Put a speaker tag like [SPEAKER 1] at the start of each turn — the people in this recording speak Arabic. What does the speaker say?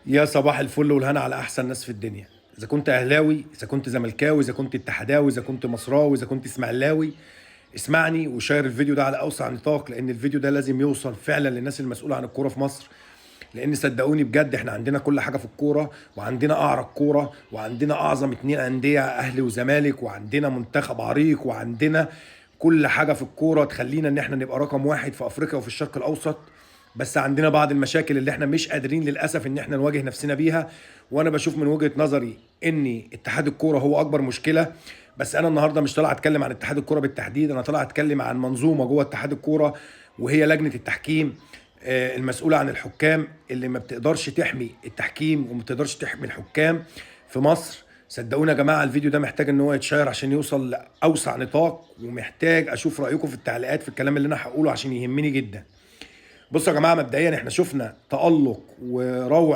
[SPEAKER 1] يا صباح الفل والهنا على احسن ناس في الدنيا. اذا كنت اهلاوي، اذا كنت زملكاوي، اذا كنت اتحداوي، اذا كنت مصراوي، اذا كنت اسماعيلاوي، اسمعني وشير الفيديو ده على اوسع نطاق، لان الفيديو ده لازم يوصل فعلا للناس المسؤوله عن الكوره في مصر. لان صدقوني بجد احنا عندنا كل حاجه في الكوره، وعندنا اعرق كوره، وعندنا اعظم اتنين انديه اهلي وزمالك، وعندنا منتخب عريق، وعندنا كل حاجه في الكوره تخلينا ان احنا نبقى رقم واحد في افريقيا وفي الشرق الاوسط. بس عندنا بعض المشاكل اللي احنا مش قادرين للاسف ان احنا نواجه نفسنا بيها. وانا بشوف من وجهة نظري ان اتحاد الكوره هو اكبر مشكله. بس انا النهارده مش طالع اتكلم عن اتحاد الكوره بالتحديد، انا طالع اتكلم عن منظومه جوه اتحاد الكوره، وهي لجنه التحكيم. المسؤوله عن الحكام اللي ما بتقدرش تحمي التحكيم وما بتقدرش تحمي الحكام في مصر. صدقونا يا جماعه الفيديو ده محتاج ان هو يتشير عشان يوصل لاوسع نطاق، ومحتاج اشوف رايكم في التعليقات في الكلام اللي انا هقوله عشان يهمني جدا. بصوا يا جماعه، مبدئيا احنا شفنا تألق وروع